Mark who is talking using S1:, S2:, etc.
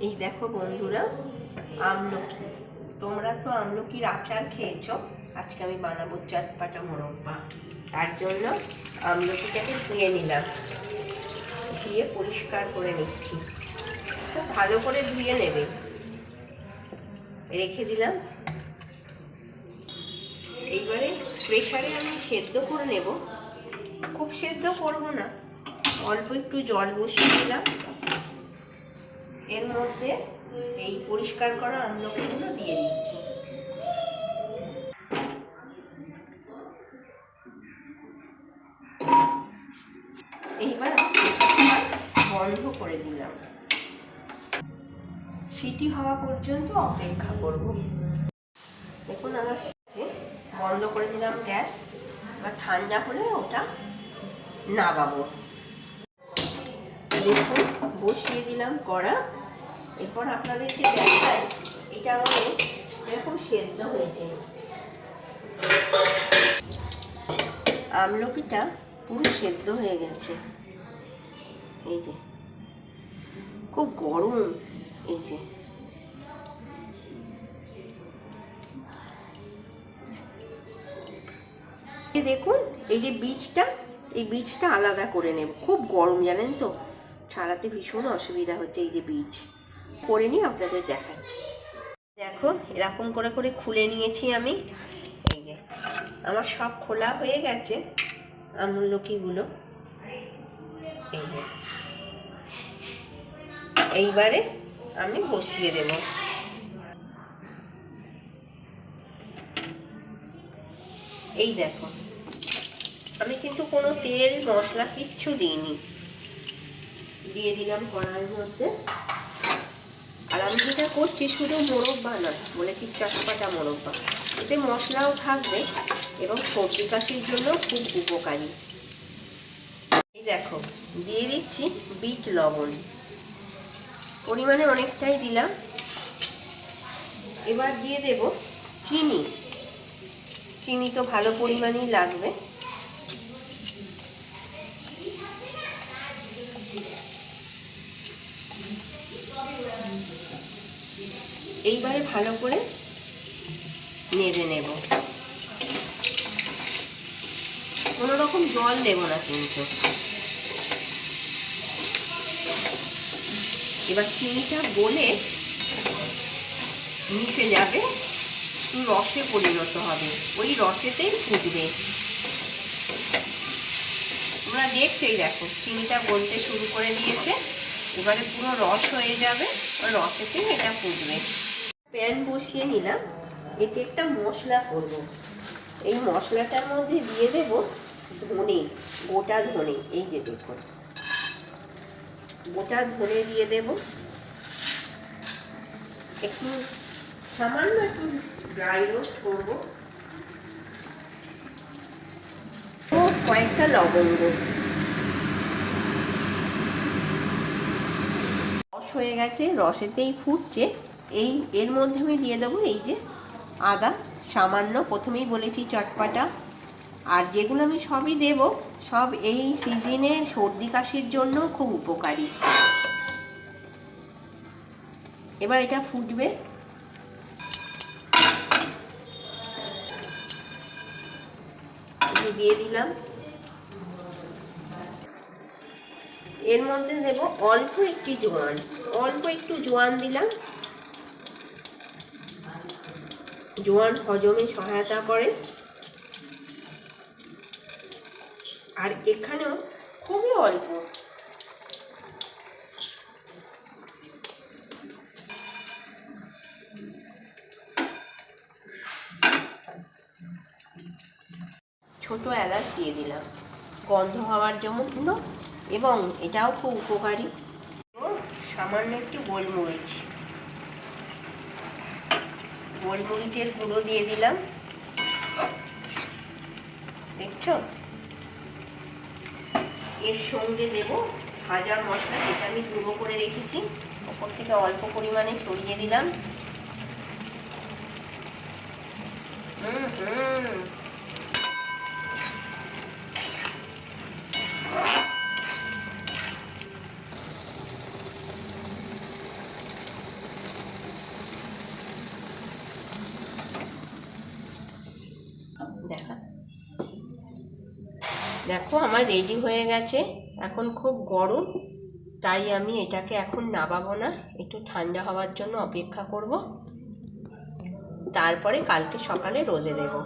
S1: এই দেখো বন্ধুরা, আমলকি। তোমরা তো আমলকির আচার খেয়েছো, আজকে আমি বানাবো চটপাটা মোরব্বা। তার জন্য আমলকিটাকে ধুয়ে নিলাম, ধুয়ে পরিষ্কার করে নিচ্ছি। খুব ভালো করে ধুয়ে নেবে। রেখে দিলাম। এইবারে প্রেসারে আমি সেদ্ধ করে নেব, খুব সেদ্ধ করবো না, অল্প একটু জল বসিয়ে দিলাম। এর মধ্যে এই পরিষ্কার করা আমলকিগুলো দিয়ে দিচ্ছি। এইবার বন্ধ করে দিলাম, সিটি হওয়া পর্যন্ত অপেক্ষা করব। দেখুন আমার বন্ধ করে দিলাম গ্যাস। এবার ঠান্ডা হলে ওটা নামাবো। দেখুন বসিয়ে দিলাম কড়া। এরপর আপনাদেরকে দেখাই এটা আমাদের এরকম সেদ্ধ হয়েছে। আমলকিটা পুরো সেদ্ধ হয়ে গেছে। এই যে খুব গরম, এই যে দেখুন এই যে বীজটা, এই বীজটা আলাদা করে নেব। খুব গরম জানেন তো, ছাড়াতে ভীষণ অসুবিধা হচ্ছে। এই যে বীজ করে নিয়ে আপনাদের দেখাচ্ছি। দেখো এরকম করে করে খুলে নিয়েছি আমি। এই যে আমার সব খোলা হয়ে গেছে আমলকিগুলো। এই যে এইবারে আমি বসিয়ে দেব। এই দেখো আমি কিন্তু কোনো তেল মশলা কিচ্ছু দিইনি, দিয়ে দিলাম কড়াইয়ের মধ্যে। আর আমি যেটা করছি শুধু মোরব্বা নয়, বলেছি চটপাটা মোরব্বা। এতে মশলাও থাকবে এবং সর্দি কাশির জন্য খুব উপকারী। এই দেখো দিয়ে দিচ্ছি বিট লবণ, পরিমাণে অনেকটাই দিলাম। এবার দিয়ে দেব চিনি, চিনি তো ভালো পরিমাণেই লাগবে। এইবারে ভালো করে নেড়ে নেব, কোনো রকম জল দেব না কিন্তু। এবার চিনিটা গলে মিশে যাবে, রসে পরিণত হবে, ওই রসেতেই ফুটবে। তোমরা দেখছোই, দেখো চিনিটা গলতে শুরু করে দিয়েছে। এবারে পুরো রস হয়ে যাবে, রসেতেই এটা ফুটবে। প্যান বসিয়ে নিলাম, এতে একটা মশলা করব। এই মশলাটার মধ্যে দিয়ে দেব ধনে, গোটা ধনে। এই যে দেখুন গোটা ধনে দিয়ে দেব। একটু সামান্য একটু ড্রাই রোস্ট করবো। ও কয়েকটা লবঙ্গ। রস হয়ে গেছে, রসেতেই ফুটছে। এর মধ্যে আমি দিয়ে দেবো এই যে আদা সামান্য, প্রথমেই বলেছি চটপাটা। আর যেগুলো আমি সবই দেব, সব এই সিজনে সর্দি কাশির জন্য খুব উপকারী। এবার এটা ফুটবে। দিয়ে দিলাম। এর মধ্যে দেব অল্প একটু জোয়ান, অল্প একটু জোয়ান দিলাম। জোয়ান হজমে সহায়তা করে। আর এখানেও খুবই অল্প, ছোট এলাচ দিয়ে দিলাম গন্ধ হওয়ার জন্য, এবং এটাও খুব উপকারী। সামান্য একটু গোলমরিচের গুঁড়ো দিয়ে দিলাম। দেখছো, এর সঙ্গে দেব ভাজা মশলা, যেটা আমি গুঁড়ো করে রেখেছি, ওপর থেকে অল্প পরিমাণে ছড়িয়ে দিলাম। দেখো আমার রেডি হয়ে গেছে। এখন খুব গরম, তাই আমি এটাকে এখন নামাবো না, একটু ঠান্ডা হওয়ার জন্য অপেক্ষা করব, তারপরে কালকে সকালে রোদে দেবো।